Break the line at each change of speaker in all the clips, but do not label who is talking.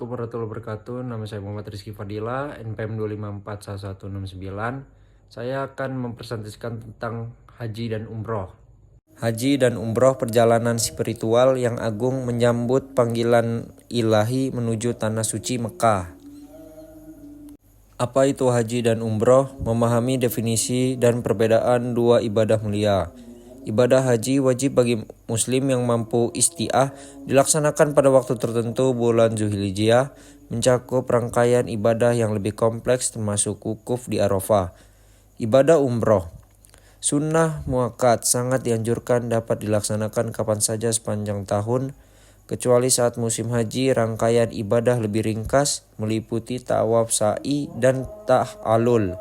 Warahmatullahi wabarakatuh. Nama saya Muhammad Rizky Fadila, NPM 2541169. Saya akan mempresentasikan tentang haji dan umroh. Haji dan umroh perjalanan spiritual yang agung menyambut panggilan ilahi menuju tanah suci Mekah. Apa itu haji dan umroh? Memahami definisi dan perbedaan dua ibadah mulia. Ibadah haji wajib bagi muslim yang mampu isti'ah, dilaksanakan pada waktu tertentu bulan Zulhijjah, mencakup rangkaian ibadah yang lebih kompleks termasuk wukuf di Arafah. Ibadah umroh sunnah muakkad, sangat dianjurkan, dapat dilaksanakan kapan saja sepanjang tahun, kecuali saat musim haji. Rangkaian ibadah lebih ringkas, meliputi tawaf, sa'i, dan ta'alul.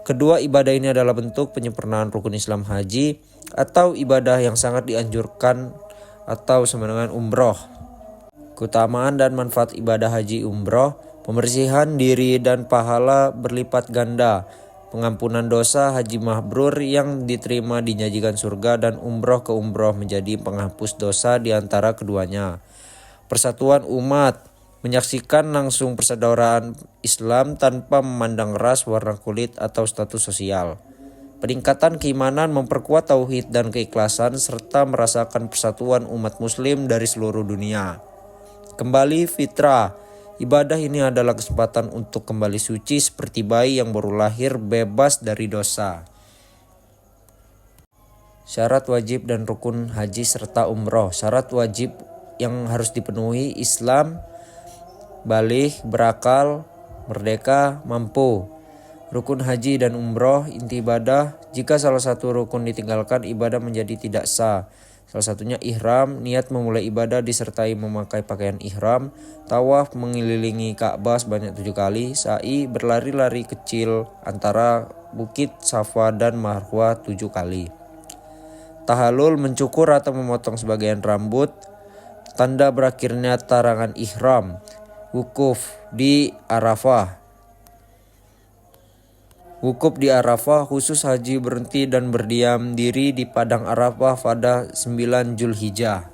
Kedua ibadah ini adalah bentuk penyempurnaan rukun Islam haji atau ibadah yang sangat dianjurkan atau sama dengan umroh. Keutamaan dan manfaat ibadah haji umroh: pembersihan diri dan pahala berlipat ganda, pengampunan dosa, haji mabrur yang diterima dijanjikan surga, dan umroh ke umroh menjadi penghapus dosa di antara keduanya. Persatuan umat, menyaksikan langsung persaudaraan Islam tanpa memandang ras, warna kulit, atau status sosial. Peningkatan keimanan, memperkuat tauhid dan keikhlasan, serta merasakan persatuan umat muslim dari seluruh dunia. Kembali fitrah, ibadah ini adalah kesempatan untuk kembali suci seperti bayi yang baru lahir, bebas dari dosa. Syarat wajib dan rukun haji serta umroh. Syarat wajib yang harus dipenuhi: Islam, baligh, berakal, merdeka, mampu. Rukun haji dan umroh, inti ibadah: jika salah satu rukun ditinggalkan, ibadah menjadi tidak sah. Salah satunya ihram, niat memulai ibadah disertai memakai pakaian ihram. Tawaf, mengelilingi Ka'bah sebanyak 7 kali. Sa'i, berlari-lari kecil antara bukit Safa dan Marwah 7 kali. Tahallul, mencukur atau memotong sebagian rambut, tanda berakhirnya larangan ihram. Wukuf di Arafah. Wukuf di Arafah, khusus haji berhenti dan berdiam diri di padang Arafah pada 9 Zulhijjah.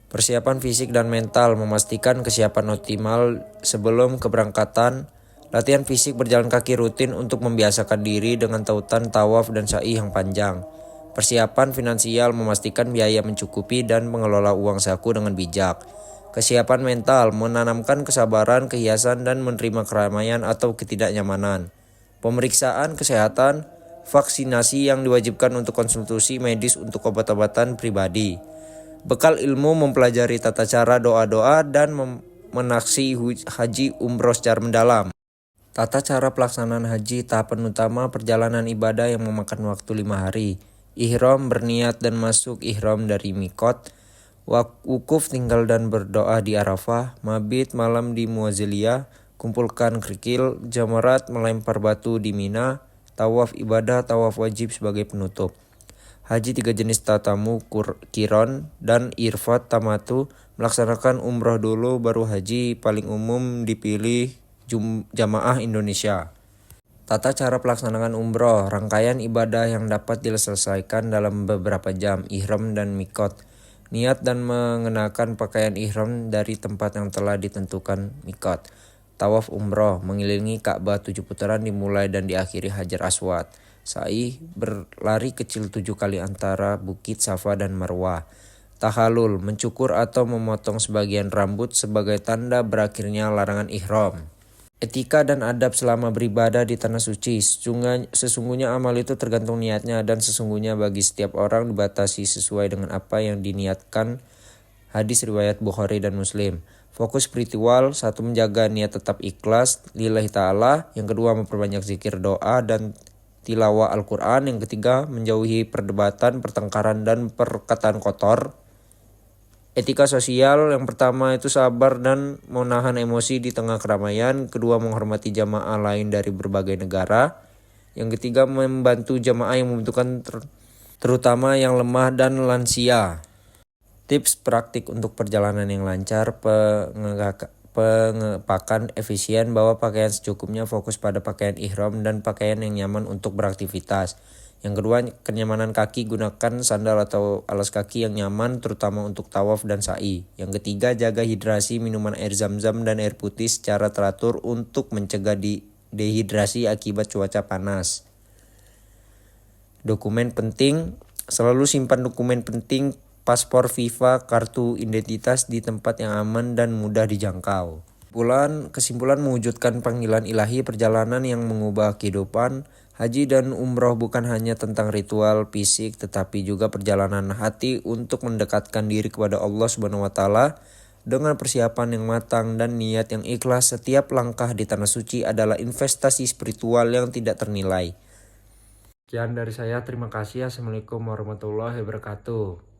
Persiapan fisik dan mental, memastikan kesiapan optimal sebelum keberangkatan. Latihan fisik, berjalan kaki rutin untuk membiasakan diri dengan tautan, tawaf, dan sa'i yang panjang. Persiapan finansial, memastikan biaya mencukupi dan mengelola uang saku dengan bijak. Kesiapan mental, menanamkan kesabaran, kehiasan, dan menerima keramaian atau ketidaknyamanan. Pemeriksaan kesehatan, vaksinasi yang diwajibkan untuk konsultasi medis untuk obat-obatan pribadi. Bekal ilmu, mempelajari tata cara doa-doa dan menaksi haji umroh secara mendalam. Tata cara pelaksanaan haji, tahapan utama: perjalanan ibadah yang memakan waktu 5 hari. Ihram, berniat dan masuk ihram dari mikot. Wukuf, tinggal dan berdoa di Arafah. Mabit, malam di Muzdalifah. Kumpulkan kerikil. Jamarat, melempar batu di Mina. Tawaf ibadah, tawaf wajib sebagai penutup. Haji 3 jenis: tatamu, qiron, dan irfat tamatu. Melaksanakan umroh dulu baru haji. Paling umum dipilih jamaah Indonesia. Tata cara pelaksanaan umroh, rangkaian ibadah yang dapat diselesaikan dalam beberapa jam. Ihram dan mikot. Niat dan mengenakan pakaian ihram dari tempat yang telah ditentukan mikot. Tawaf umroh, mengelilingi Ka'bah 7 putaran dimulai dan diakhiri Hajar Aswad. Sa'i, berlari kecil 7 kali antara bukit Safa dan Marwah. Tahallul, mencukur atau memotong sebagian rambut sebagai tanda berakhirnya larangan ihram. Etika dan adab selama beribadah di tanah suci. Sesungguhnya amal itu tergantung niatnya, dan sesungguhnya bagi setiap orang dibatasi sesuai dengan apa yang diniatkan. Hadis riwayat Bukhari dan Muslim. Fokus spiritual: 1. Menjaga niat tetap ikhlas lillahi ta'ala. Yang kedua, memperbanyak zikir, doa, dan tilawah Al-Quran. Yang ketiga, menjauhi perdebatan, pertengkaran, dan perkataan kotor. Etika sosial: yang pertama itu sabar dan menahan emosi di tengah keramaian. Kedua, menghormati jamaah lain dari berbagai negara. Yang ketiga, membantu jamaah yang membutuhkan, terutama yang lemah dan lansia. Tips praktik untuk perjalanan yang lancar: pengepakan efisien, bawa pakaian secukupnya, fokus pada pakaian ihram dan pakaian yang nyaman untuk beraktivitas. Yang kedua, kenyamanan kaki, gunakan sandal atau alas kaki yang nyaman terutama untuk tawaf dan sa'i. Yang ketiga, jaga hidrasi, minuman air zam-zam dan air putih secara teratur untuk mencegah dehidrasi akibat cuaca panas. Dokumen penting, selalu simpan dokumen penting, paspor FIFA, kartu identitas di tempat yang aman dan mudah dijangkau. Kesimpulan mewujudkan panggilan ilahi, perjalanan yang mengubah kehidupan. Haji dan umroh bukan hanya tentang ritual fisik tetapi juga perjalanan hati untuk mendekatkan diri kepada Allah Subhanahu wa taala. Dengan persiapan yang matang dan niat yang ikhlas, setiap langkah di tanah suci adalah investasi spiritual yang tidak ternilai. Sekian dari saya, terima kasih. Assalamualaikum warahmatullahi wabarakatuh.